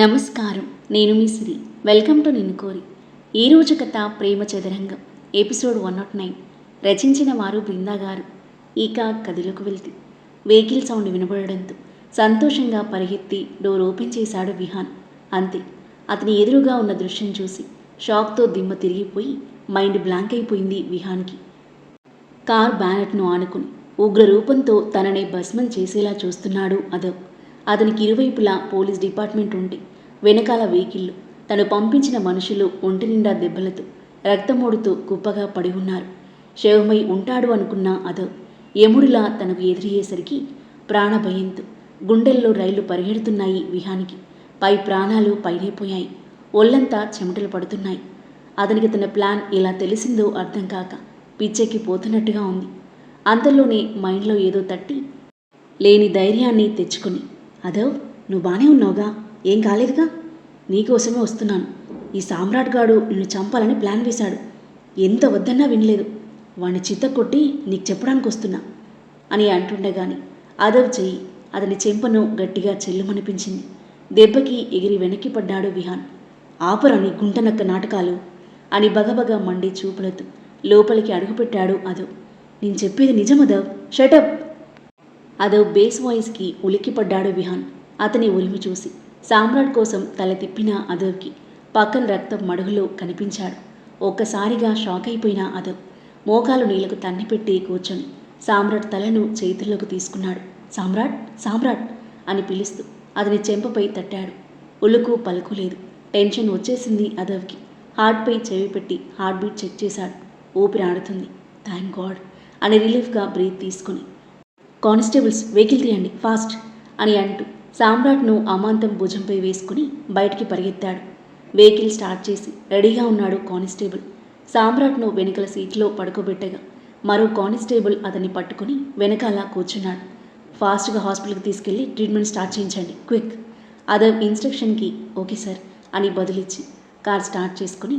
నమస్కారం. నేను మీ సిరి. Welcome to నిన్ను కోరి. ఈరోజు కథ ప్రేమ చదరంగం ఎపిసోడ్ 109. రచించిన వారు బృందా గారు. ఇక కథలోకి వెళ్తే వెహికల్ సౌండ్ వినబడడంతో సంతోషంగా పరిగెత్తి డోర్ ఓపెన్ చేశాడు విహాన్. అంతే, అతని ఎదురుగా ఉన్న దృశ్యం చూసి షాక్తో దిమ్మ తిరిగిపోయి మైండ్ బ్లాంక్ అయిపోయింది విహాన్కి. కార్ బ్యానెట్ను ఆనుకుని ఉగ్ర రూపంతో తననే భస్మం చేసేలా చూస్తున్నాడు అదవ్. అతనికి ఇరువైపులా పోలీస్ డిపార్ట్మెంట్ ఉంటే వెనకాల వెహికల్లు, తను పంపించిన మనుషులు ఒంటి నిండా దెబ్బలతో రక్తమోడుతూ కుప్పగా పడి ఉన్నారు. శవమై ఉంటాడు అనుకున్న అదవ్ యముడిలా తనకు ఎదురయ్యేసరికి ప్రాణభయంతో గుండెల్లో రైళ్లు పరిగెడుతున్నాయి విహానికి. పై ప్రాణాలు పైరైపోయాయి. ఒళ్ళంతా చెమటలు పడుతున్నాయి. అతనికి తన ప్లాన్ ఎలా తెలిసిందో అర్థం కాక పిచ్చెక్కి పోతున్నట్టుగా ఉంది. అంతలోనే మైండ్లో ఏదో తట్టి లేని ధైర్యాన్ని తెచ్చుకుని, అదవ్, నువ్వు బానే ఉన్నావుగా, ఏం కాలేదుగా, నీకోసమే వస్తున్నాను. ఈ సామ్రాట్ గాడు నిన్ను చంపాలని ప్లాన్ వేశాడు. ఎంత వద్దన్నా వినలేదు. వాణ్ణి చిత్తకొట్టి నీకు చెప్పడానికి వస్తున్నా అని అంటుండగాని అదవ్ చెయ్యి అతని చెంపను గట్టిగా చెల్లుమనిపించింది. దెబ్బకి ఎగిరి వెనక్కి పడ్డాడు విహాన్. ఆపరా నీ గుంటనక్క నాటకాలు అని బగబగా మండి చూపులతో లోపలికి అడుగుపెట్టాడు అదవ్. నేను చెప్పేది నిజం అదవ్, షటప్. అదవ్ బేస్ వాయిస్కి ఉలిక్కిపడ్డాడు విహాన్. అతని ఉరిమి చూసి సామ్రాట్ కోసం తల తిప్పిన అదవ్కి పక్కన రక్తం మడుగులో కనిపించాడు. ఒక్కసారిగా షాక్ అయిపోయిన అదవ్ మోకాలు నీళ్లకు తన్నిపెట్టి కూర్చొని సామ్రాట్ తలను చేతుల్లోకి తీసుకున్నాడు. సామ్రాట్, సామ్రాట్ అని పిలుస్తూ అతని చెంపపై తట్టాడు. ఉలుకు పలుకు లేదు. టెన్షన్ వచ్చేసింది అదవ్కి. హార్ట్పై చెవి పెట్టి హార్ట్ బీట్ చెక్ చేశాడు. ఊపిరి ఆడుతుంది. థ్యాంక్ గాడ్ అని రిలీఫ్గా బ్రీత్ తీసుకుని, కానిస్టేబుల్స్ వెహికల్ తీయండి ఫాస్ట్ అని అంటూ సామ్రాట్ను అమాంతం భుజంపై వేసుకుని బయటికి పరిగెత్తాడు. వెహికల్ స్టార్ట్ చేసి రెడీగా ఉన్నాడు కానిస్టేబుల్. సామ్రాట్ను వెనుకల సీట్లో పడుకోబెట్టగా మరో కానిస్టేబుల్ అతన్ని పట్టుకుని వెనకాల కూర్చున్నాడు. ఫాస్ట్గా హాస్పిటల్కి తీసుకెళ్లి ట్రీట్మెంట్ స్టార్ట్ చేయించండి, క్విక్. అదవ్ ఇన్స్ట్రక్షన్కి ఓకే సార్ అని బదులిచ్చి కార్ స్టార్ట్ చేసుకుని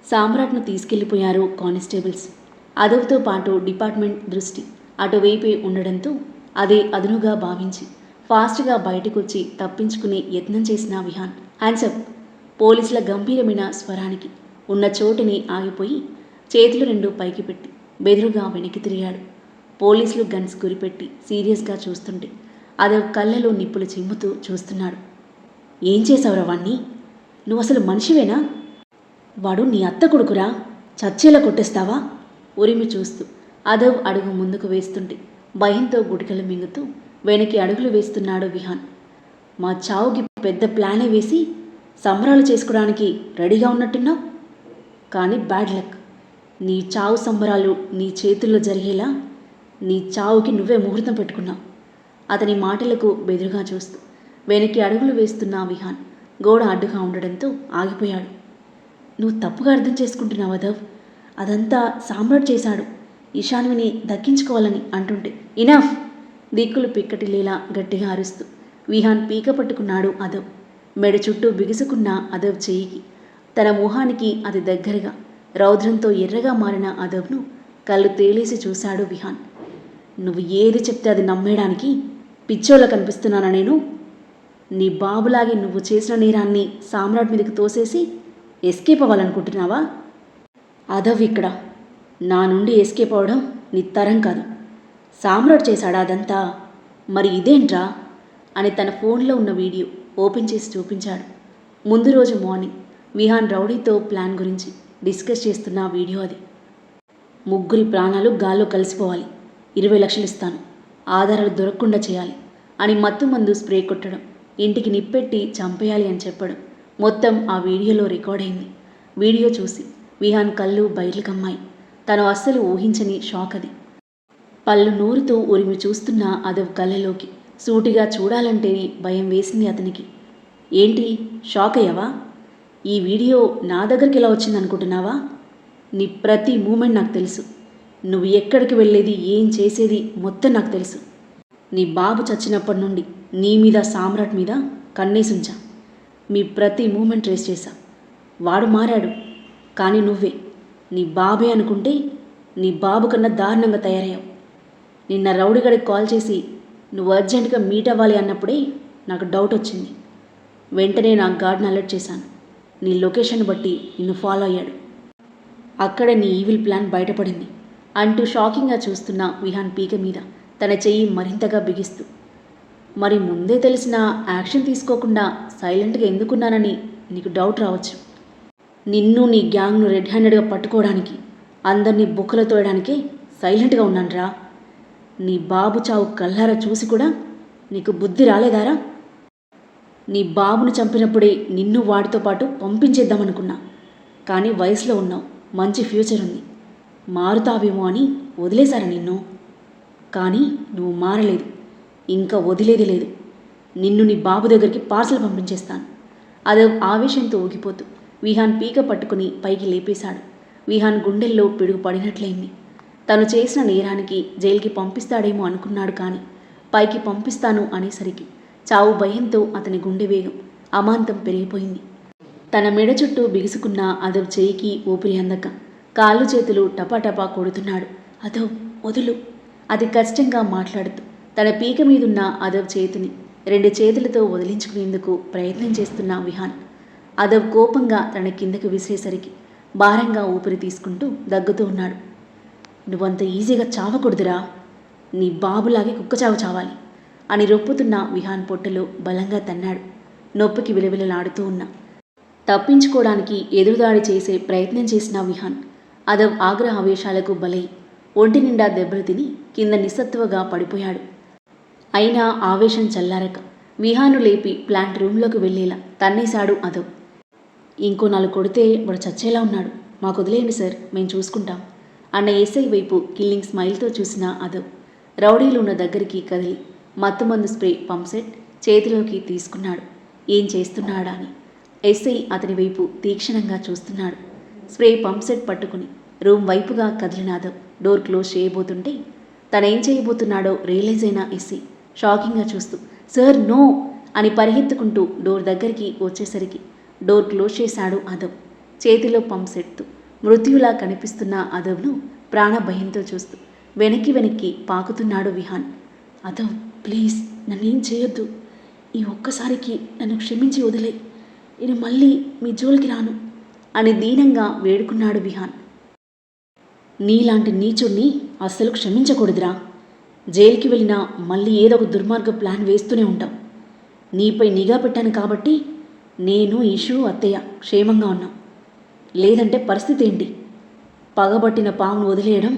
సామ్రాట్ను తీసుకెళ్లిపోయారు కానిస్టేబుల్స్. అదవ్తో పాటు డిపార్ట్మెంట్ దృష్టి అటువైపే ఉండడంతో అదే అదునుగా భావించి ఫాస్ట్గా బయటకొచ్చి తప్పించుకునే యత్నం చేసిన విహాన్. హ్యాండ్సప్. పోలీసుల గంభీరమైన స్వరానికి ఉన్న చోటుని ఆగిపోయి చేతులు రెండు పైకి పెట్టి బెదురుగా వెనక్కి తిరిగాడు. పోలీసులు గన్స్ గురిపెట్టి సీరియస్గా చూస్తుంటే అదవ్ కళ్ళలో నిప్పులు చిమ్ముతూ చూస్తున్నాడు. ఏం చేశావురా వాణ్ణి? నువ్వు అసలు మనిషివేనా? వాడు నీ అత్త కొడుకురా, చచ్చేలా కొట్టేస్తావా? ఉరిమి చూస్తూ అదవ్ అడుగు ముందుకు వేస్తుంటే భయంతో గుడికలు మింగుతూ వెనక్కి అడుగులు వేస్తున్నాడు విహాన్. మా చావుకి పెద్ద ప్లానే వేసి సంబరాలు చేసుకోవడానికి రెడీగా ఉన్నట్టున్నావు. కానీ బ్యాడ్ లక్. నీ చావు సంబరాలు నీ చేతుల్లో జరిగేలా నీ చావుకి నువ్వే ముహూర్తం పెట్టుకున్నావు. అతని మాటలకు బెదురుగా చూస్తూ వెనక్కి అడుగులు వేస్తున్న విహాన్ గోడ అడ్డుగా ఉండడంతో ఆగిపోయాడు. నువ్వు తప్పుగా అర్థం చేసుకుంటున్నావు అదవ్. అదంతా సామ్రాట్ చేశాడు, ఈశాన్విని దక్కించుకోవాలని అంటుంటే. ఇనఫ్. దిక్కులు పిక్కటిలేలా గట్టిగా అరుస్తూ విహాన్ పీక పట్టుకున్నాడు అదవ్. మెడ చుట్టూ బిగుసుకున్న అదవ్ చెయ్యికి తన మొహానికి అతి దగ్గరగా రౌద్రంతో ఎర్రగా మారిన అదవ్ను కళ్ళు తేలేసి చూశాడు విహాన్. నువ్వు ఏది చెప్తే అది నమ్మేయడానికి పిచ్చోళ్ళ కనిపిస్తున్నానా నేను? నీ బాబులాగే నువ్వు చేసిన నేరాన్ని సామ్రాట్ మీదకి తోసేసి ఎస్కేప్ అవ్వాలనుకుంటున్నావా? అదవ్ ఇక్కడ. నా నుండి ఎస్కేప్ అవడం నీ తరం కాదు. సామ్రాట్ చేశాడా అదంతా? మరి ఇదేంట్రా అని తన ఫోన్లో ఉన్న వీడియో ఓపెన్ చేసి చూపించాడు. ముందు రోజు మార్నింగ్ విహాన్ రౌడీతో ప్లాన్ గురించి డిస్కస్ చేస్తున్న వీడియో అది. ముగ్గురి ప్రాణాలు గాల్లో కలిసిపోవాలి, 20 లక్షలు ఇస్తాను, ఆధారాలు దొరకకుండా చేయాలి అని మత్తు మందు స్ప్రే కొట్టడం, ఇంటికి నిప్పెట్టి చంపేయాలి అని చెప్పడం మొత్తం ఆ వీడియోలో రికార్డ్ అయింది. వీడియో చూసి విహాన్ కళ్ళు బయలు కమ్మాయి. తను అస్సలు ఊహించని షాక్ అది. పళ్ళు నూరుతూ ఉరిమి చూస్తున్న అదవ్ కళ్ళలోకి సూటిగా చూడాలంటేనే భయం వేసింది అతనికి. ఏంటి షాక్ అయ్యావా? ఈ వీడియో నా దగ్గరికి ఎలా వచ్చిందనుకుంటున్నావా? నీ ప్రతి మూమెంట్ నాకు తెలుసు. నువ్వు ఎక్కడికి వెళ్ళేది, ఏం చేసేది మొత్తం నాకు తెలుసు. నీ బాబు చచ్చినప్పటి నుండి నీ మీద సామ్రాట్ మీద కన్నేసుంచా. మీ ప్రతి మూమెంట్ ట్రేస్ చేశా. వాడు మారాడు, కానీ నువ్వే నీ బాబే అనుకుంటే నీ బాబు కన్నా దారుణంగా తయారయ్యావు. నిన్న రౌడీగడికి కాల్ చేసి నువ్వు అర్జెంటుగా మీట్ అవ్వాలి అన్నప్పుడే నాకు డౌట్ వచ్చింది. వెంటనే నా గార్డ్ని అలర్ట్ చేశాను. నీ లొకేషన్ బట్టి నిన్ను ఫాలో అయ్యాడు. అక్కడ నీ ఈవిల్ ప్లాన్ బయటపడింది అంటూ షాకింగ్గా చూస్తున్న విహాన్ పీక మీద తన చెయ్యి మరింతగా బిగిస్తూ, మరి ముందే తెలిసిన యాక్షన్ తీసుకోకుండా సైలెంట్గా ఎందుకున్నానని నీకు డౌట్ రావచ్చు. నిన్ను నీ గ్యాంగ్ను రెడ్ హ్యాండెడ్గా పట్టుకోవడానికి, అందరినీ బుక్కలు తోయడానికే సైలెంట్గా ఉన్నానురా. నీ బాబు చావు కల్లారా చూసి కూడా నీకు బుద్ధి రాలేదారా? నీ బాబును చంపినప్పుడే నిన్ను వాడితో పాటు పంపించేద్దామనుకున్నా. కానీ వయసులో ఉన్నావు, మంచి ఫ్యూచర్ ఉంది, మారుతావేమో అని వదిలేశారా నిన్ను. కానీ నువ్వు మారలేదు, ఇంకా వదిలేది లేదు. నిన్ను నీ బాబు దగ్గరికి పార్సల్ పంపించేస్తాను. అదే ఆవేశంతో ఊగిపోతూ విహాన్ పీక పట్టుకుని పైకి లేపేశాడు. విహాన్ గుండెల్లో పిడుగు పడినట్లయింది. తను చేసిన నేరానికి జైలుకి పంపిస్తాడేమో అనుకున్నాడు. కానీ పైకి పంపిస్తాను అనేసరికి చావు భయంతో అతని గుండె వేగం అమాంతం పెరిగిపోయింది. తన మెడ చుట్టూ బిగుసుకున్న అదవ్ చేయికి ఊపిరి అందక కాళ్ళు చేతులు టపాటపా కొడుతున్నాడు. అదవ్ వదులు, అతి కష్టంగా మాట్లాడుతూ తన పీక మీదున్న అదవ్ చేతిని 2 చేతులతో వదిలించుకునేందుకు ప్రయత్నం చేస్తున్న విహాన్ అదవ్ కోపంగా తన కిందకు విసిరేసరికి భారంగా ఊపిరి తీసుకుంటూ దగ్గుతూ ఉన్నాడు. నువ్వంత ఈజీగా చావకూడదురా, నీ బాబులాగే కుక్కచావు చావాలి అని రొప్పుతున్న విహాన్ పొట్టలో బలంగా తన్నాడు. నొప్పికి విలవిలలాడుతూ ఉన్నా తప్పించుకోవడానికి ఎదురుదాడి చేసే ప్రయత్నం చేసిన విహాన్ అదవ్ ఆగ్రహావేశాలకు బలై ఒంటి నిండా దెబ్బలు తిని కింద నిస్సత్తువగా పడిపోయాడు. అయినా ఆవేశం చల్లారక విహాన్ను లేపి ప్లాంట్ రూంలోకి వెళ్ళేలా తన్నేశాడు అదవ్. ఇంకో 4 కొడితే వాడు చచ్చేలా ఉన్నాడు, మాకు వదిలేయండి సార్, మేము చూసుకుంటాం అన్న ఎస్ఐ వైపు కిల్లింగ్ స్మైల్తో చూసిన అదవ్ రౌడీలు ఉన్న దగ్గరికి కదిలి మత్తుమందు స్ప్రే పంప్సెట్ చేతిలోకి తీసుకున్నాడు. ఏం చేస్తున్నాడా అని ఎస్ఐ అతని వైపు తీక్షణంగా చూస్తున్నాడు. స్ప్రే పంప్సెట్ పట్టుకుని రూమ్ వైపుగా కదిలిన అదవ్ డోర్ క్లోజ్ చేయబోతుంటే తనేం చేయబోతున్నాడో రియలైజ్ అయిన ఎస్ఐ షాకింగ్గా చూస్తూ సార్ నో అని పరిగెత్తుకుంటూ డోర్ దగ్గరికి వచ్చేసరికి డోర్ క్లోజ్ చేశాడు అదవ్. చేతిలో పంప్సెట్తో మృత్యులా కనిపిస్తున్న అదవ్ను ప్రాణభయంతో చూస్తూ వెనక్కి పాకుతున్నాడు విహాన్. అదవ్ ప్లీజ్ నన్నేం చేయొద్దు, ఈ ఒక్కసారికి నన్ను క్షమించి వదిలే, నేను మళ్ళీ మీ జోలికి రాను అని దీనంగా వేడుకున్నాడు విహాన్. నీలాంటి నీచుణ్ణి అస్సలు క్షమించకూడదురా. జైలుకి వెళ్ళినా మళ్ళీ ఏదో ఒక దుర్మార్గ ప్లాన్ వేస్తూనే ఉంటాం. నీపై నిఘా పెట్టాను కాబట్టి నేను, ఈషు, అత్తయ్య క్షేమంగా ఉన్నాం. లేదంటే పరిస్థితి ఏంటి? పగబట్టిన పామును వదిలేయడం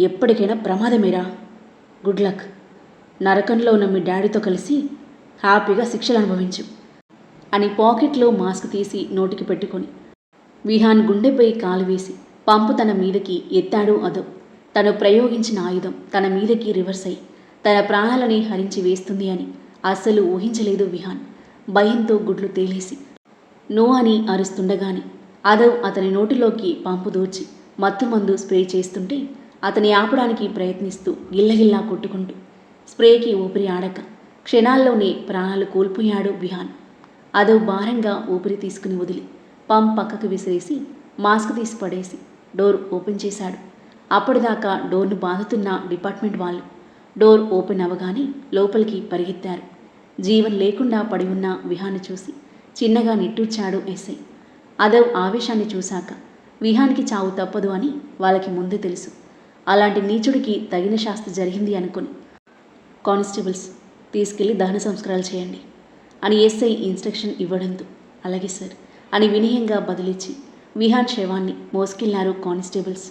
ఎప్పటికైనా ప్రమాదమేరా. Good luck. నరకంలో ఉన్న మీ డాడీతో కలిసి హ్యాపీగా శిక్షలు అనుభవించు అని పాకెట్లో మాస్క్ తీసి నోటికి పెట్టుకొని విహాన్ గుండెపై కాలు వేసి పంపు తన మీదకి ఎత్తాడు అదవ్. తను ప్రయోగించిన ఆయుధం తన మీదకి రివర్స్ అయి తన ప్రాణాలని హరించి వేస్తుంది అని అస్సలు ఊహించలేదు విహాన్. భయంతో గుడ్లు తేలేసి నో అని అరుస్తుండగానే అదవ్ అతని నోటిలోకి పంపు దూర్చి మత్తుమందు స్ప్రే చేస్తుంటే అతని ఆపడానికి ప్రయత్నిస్తూ గిల్లగిల్లా కొట్టుకుంటూ స్ప్రేకి ఊపిరి ఆడక క్షణాల్లోనే ప్రాణాలు కోల్పోయాడు విహాన్. అదవ్ భారంగా ఊపిరి తీసుకుని వదిలి పంప్ పక్కకు విసిరేసి మాస్క్ తీసి పడేసి డోర్ ఓపెన్ చేశాడు. అప్పటిదాకా డోర్ను బాదుతున్న డిపార్ట్మెంట్ వాళ్ళు డోర్ ఓపెన్ అవ్వగానే లోపలికి పరిగెత్తారు. జీవం లేకుండా పడి ఉన్న విహాన్ని చూసి చిన్నగా నిట్టూర్చాడు ఎస్ఐ. అదవ్ ఆవేశాన్ని చూశాక విహాన్కి చావు తప్పదు అని వాళ్ళకి ముందే తెలుసు. అలాంటి నీచుడికి తగిన శాస్తి జరిగింది అనుకుని కానిస్టేబుల్స్ తీసుకెళ్లి దహన సంస్కారాలు చేయండి అని ఎస్ఐ ఇన్స్ట్రక్షన్ ఇవ్వడంతో అలాగే సార్ అని వినయంగా బదులిచ్చి విహాన్ శవాన్ని మోసుకెళ్లారు కానిస్టేబుల్స్.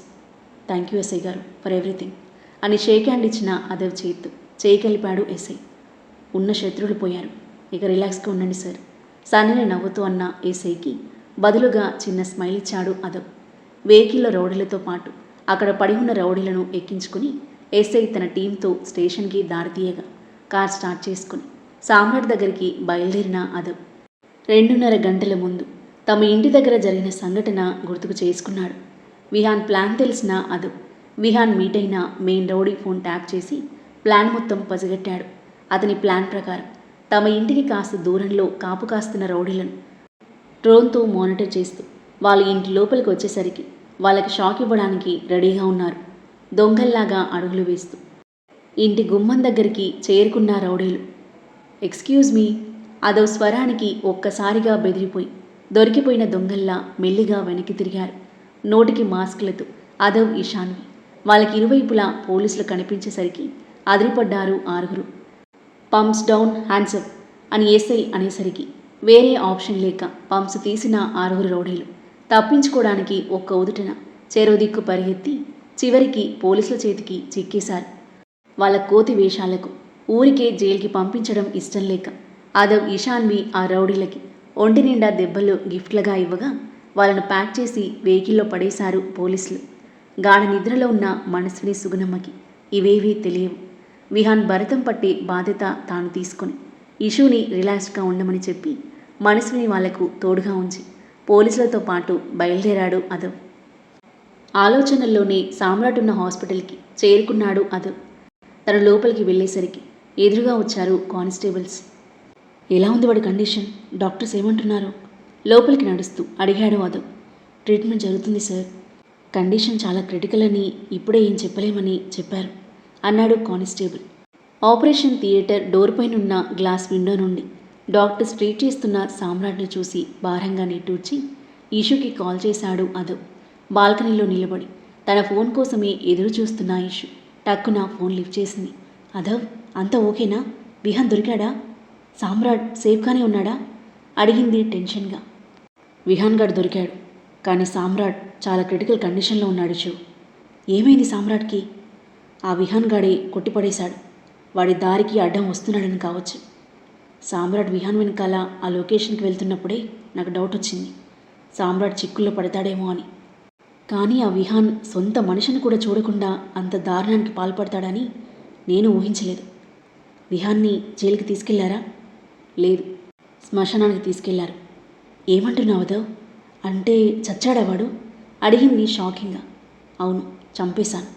థ్యాంక్ యూ ఎస్ఐ గారు ఫర్ ఎవ్రీథింగ్ అని షేక్ హ్యాండ్ ఇచ్చిన అదవ్ చేతితో చేయి కలిపాడు ఎస్ఐ. ఉన్న శత్రువులు పోయారు, ఇక రిలాక్స్గా ఉండండి సార్ సన్నని నవ్వుతూ అన్న ఎస్ఐకి బదులుగా చిన్న స్మైల్ ఇచ్చాడు అదవ్. వెహికల్లో రౌడీలతో పాటు అక్కడ పడి ఉన్న రౌడీలను ఎక్కించుకుని ఎస్ఐ తన టీంతో స్టేషన్కి దారితీయగా కార్ స్టార్ట్ చేసుకుని సామ్రాట్ దగ్గరికి బయలుదేరిన అదవ్ 2:30 గంటల ముందు తమ ఇంటి దగ్గర జరిగిన సంఘటన గుర్తుకు చేసుకున్నాడు. విహాన్ ప్లాన్ తెలిసిన అదవ్ విహాన్ మీట్ అయిన మెయిన్ రౌడీ ఫోన్ ట్యాప్ చేసి ప్లాన్ మొత్తం పసిగట్టాడు. అతని ప్లాన్ ప్రకారం తమ ఇంటికి కాస్త దూరంలో కాపు కాస్తున్న రౌడీలను డ్రోన్తో మానిటర్ చేస్తూ వాళ్ళ ఇంటి లోపలికి వచ్చేసరికి వాళ్ళకి షాక్ ఇవ్వడానికి రెడీగా ఉన్నారు. దొంగల్లాగా అడుగులు వేస్తూ ఇంటి గుమ్మం దగ్గరికి చేరుకున్న రౌడీలు ఎక్స్క్యూజ్ మీ అదో స్వరానికి ఒక్కసారిగా బెదిరిపోయి దొరికిపోయిన దొంగల్లా మెల్లిగా వెనక్కి తిరిగారు. నోటికి మాస్కులతో అదవ్, ఇషాన్వి. వాళ్ళకి ఇరువైపులా పోలీసులు కనిపించేసరికి అదిరిపడ్డారు ఆరుగురు. పంప్స్ డౌన్, హ్యాండ్సప్ అని ఎస్ఐ అనేసరికి వేరే ఆప్షన్ లేక పంప్స్ తీసిన ఆరుగురు రౌడీలు తప్పించుకోవడానికి ఒక్క ఉదుటన చెరో దిక్కు పరిగెత్తి చివరికి పోలీసుల చేతికి చిక్కేశారు. వాళ్ళ కోతి వేషాలకు ఊరికే జైలుకి పంపించడం ఇష్టం లేక అదవ్, ఇషాన్వి ఆ రౌడీలకి ఒంటి నిండా దెబ్బలు గిఫ్ట్లుగా ఇవ్వగా వాళ్ళను ప్యాక్ చేసి వెహికల్లో పడేశారు పోలీసులు. గాఢ నిద్రలో ఉన్న మనస్విని, సుగుణమ్మకి ఇవేవీ తెలియవు. విహాన్ భరతం పట్టే బాధ్యత తాను తీసుకొని ఇషుని రిలాక్స్డ్గా ఉండమని చెప్పి మనస్విని వాళ్లకు తోడుగా ఉంచి పోలీసులతో పాటు బయలుదేరాడు అదవ్. ఆలోచనల్లోనే సామ్రాట్ ఉన్న హాస్పిటల్కి చేరుకున్నాడు అదవ్. తన లోపలికి వెళ్ళేసరికి ఎదురుగా వచ్చారు కానిస్టేబుల్స్. ఎలా ఉంది వాడి కండిషన్? డాక్టర్స్ ఏమంటున్నారు? లోపలికి నడుస్తూ అడిగాడు అదవ్. ట్రీట్మెంట్ జరుగుతుంది సార్. కండిషన్ చాలా క్రిటికల్ అని ఇప్పుడే ఏం చెప్పలేమని చెప్పారు అన్నాడు కానిస్టేబుల్. ఆపరేషన్ థియేటర్ డోర్ పైనున్న గ్లాస్ విండో నుండి డాక్టర్స్ ట్రీట్ చేస్తున్న సామ్రాట్ను చూసి భారంగా నిట్టూర్చి ఇషుకి కాల్ చేశాడు అదవ్. బాల్కనీలో నిలబడి తన ఫోన్ కోసమే ఎదురు చూస్తున్న ఇషు టక్కున ఫోన్ లిఫ్ట్ చేసింది. అదవ్, అంతా ఓకేనా? విహాన్ దొరికాడా? సామ్రాట్ సేఫ్గానే ఉన్నాడా? అడిగింది టెన్షన్గా. విహాన్ గారు దొరికాడు, కానీ సామ్రాట్ చాలా క్రిటికల్ కండిషన్లో ఉన్నాడు ఇషు. ఏమైంది సామ్రాట్కి? ఆ విహాన్ గాడే కొట్టిపడేశాడు. వాడి దారికి అడ్డం వస్తున్నాడని కావచ్చు. సామ్రాట్ విహాన్ వెనకాల ఆ లొకేషన్కి వెళ్తున్నప్పుడే నాకు డౌట్ వచ్చింది, సామ్రాట్ చిక్కుల్లో పడతాడేమో అని. కానీ ఆ విహాన్ సొంత మనిషిని కూడా చూడకుండా అంత దారుణానికి పాల్పడతాడని నేను ఊహించలేదు. విహాన్ని జైలుకి తీసుకెళ్లారా? లేదు, శ్మశానానికి తీసుకెళ్లారు. ఏమంటున్నావు అదవ్? అంటే చచ్చాడా వాడు? అడిగింది షాకింగ్గా. అవును, చంపేశాను.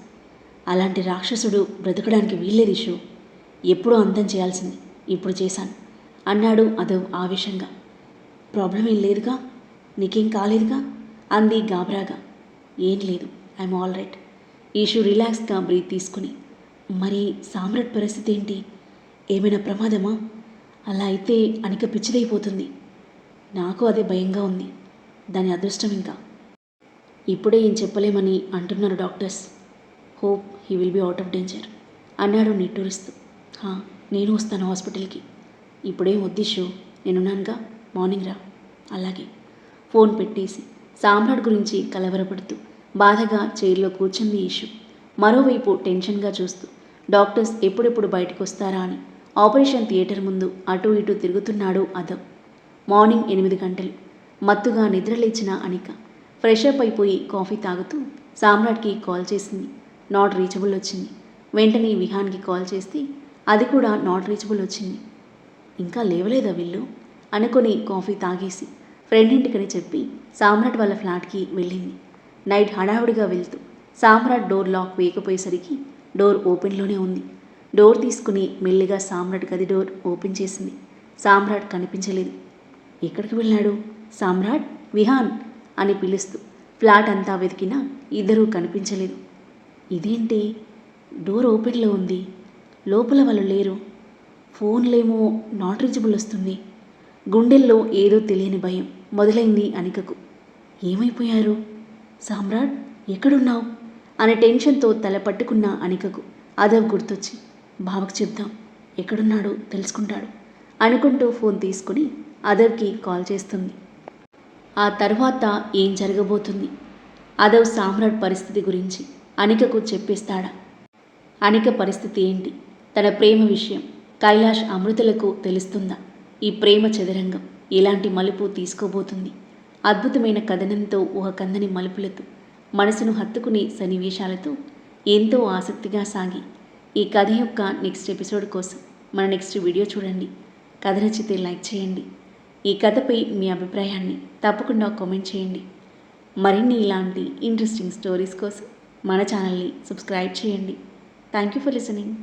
అలాంటి రాక్షసుడు బ్రతకడానికి వీల్లేదు ఇషు. ఎప్పుడూ అంతం చేయాల్సింది, ఇప్పుడు చేశాను అన్నాడు అదవ్ ఆవేశంగా. ప్రాబ్లం ఏం లేదుగా? నీకేం కాలేదుగా? అంది గాబరాగా. ఏం లేదు, ఐఎమ్ ఆల్ రైట్. ఈషు రిలాక్స్గా బ్రీత్ తీసుకుని, మరి సామ్రాట్ పరిస్థితి ఏంటి? ఏమైనా ప్రమాదమా? అలా అయితే అనిక పిచ్చిదైపోతుంది. నాకు అదే భయంగా ఉంది. దాని అదృష్టం ఇంకా. ఇప్పుడే ఏం చెప్పలేమని అంటున్నారు doctors. Hope he will be out of danger అన్నాడు నిట్టూరుస్తూ. నేను వస్తాను హాస్పిటల్కి. ఇప్పుడేం వద్దిషు, నేనున్నానుగా, మార్నింగ్ రా. అలాగే. ఫోన్ పెట్టేసి సామ్రాట్ గురించి కలవరపడుతూ బాధగా చైర్లో కూర్చుంది ఇషు. మరోవైపు టెన్షన్గా చూస్తూ డాక్టర్స్ ఎప్పుడెప్పుడు బయటకు వస్తారా అని ఆపరేషన్ థియేటర్ ముందు అటూ ఇటూ తిరుగుతున్నాడు అదవ్. మార్నింగ్ 8 గంటలు. మత్తుగా నిద్రలేచిన అనిక ఫ్రెషప్ అయిపోయి కాఫీ తాగుతూ సామ్రాట్కి కాల్ చేసింది. నాట్ రీచబుల్ వచ్చింది. వెంటనే విహాన్కి కాల్ చేస్తే అది కూడా నాట్ రీచబుల్ వచ్చింది. ఇంకా లేవలేదా వీళ్ళు అనుకొని కాఫీ తాగేసి ఫ్రెండ్ ఇంటికని చెప్పి సామ్రాట్ వాళ్ళ ఫ్లాట్కి వెళ్ళింది. నైట్ హడావుడిగా వెళ్తూ సామ్రాట్ డోర్ లాక్ వేయకపోయేసరికి డోర్ ఓపెన్లోనే ఉంది. డోర్ తీసుకుని మెల్లిగా సామ్రాట్ గది డోర్ ఓపెన్ చేసింది. సామ్రాట్ కనిపించలేదు. ఎక్కడికి వెళ్ళాడు? సామ్రాట్, విహాన్ అని పిలుస్తూ ఫ్లాట్ అంతా వెతికినా ఇద్దరూ కనిపించలేదు. ఇదేంటి, డోర్ ఓపెన్లో ఉంది, లోపల వాళ్ళు లేరు, ఫోన్లేమో నాట్ రీచబుల్ వస్తుంది. గుండెల్లో ఏదో తెలియని భయం మొదలైంది అనికకు. ఏమైపోయారు? సామ్రాట్, ఎక్కడున్నావు అనే టెన్షన్తో తల పట్టుకున్న అనికకు అదవ్ గుర్తొచ్చి, బావకు చెప్దాం, ఎక్కడున్నాడో తెలుసుకుంటాడు అనుకుంటూ ఫోన్ తీసుకుని అదవ్కి కాల్ చేస్తుంది. ఆ తర్వాత ఏం జరగబోతుంది? అదవ్ సామ్రాట్ పరిస్థితి గురించి అనికకు చెప్పేస్తాడా? అనిక పరిస్థితి ఏంటి? తన ప్రేమ విషయం కైలాష్, అమృతలకు తెలుస్తుందా? ఈ ప్రేమ చదరంగం ఎలాంటి మలుపు తీసుకోబోతుంది? అద్భుతమైన కథనంతో ఊహకందని మలుపులతో మనసును హత్తుకునే సన్నివేశాలతో ఎంతో ఆసక్తిగా సాగి ఈ కథ యొక్క నెక్స్ట్ ఎపిసోడ్ కోసం మన నెక్స్ట్ వీడియో చూడండి. కథ నచ్చితే లైక్ చేయండి. ఈ కథపై మీ అభిప్రాయాన్ని తప్పకుండా కామెంట్ చేయండి. మరిన్ని ఇలాంటి ఇంట్రెస్టింగ్ స్టోరీస్ కోసం మన ఛానల్ని సబ్స్క్రైబ్ చేయండి. Thank you for listening.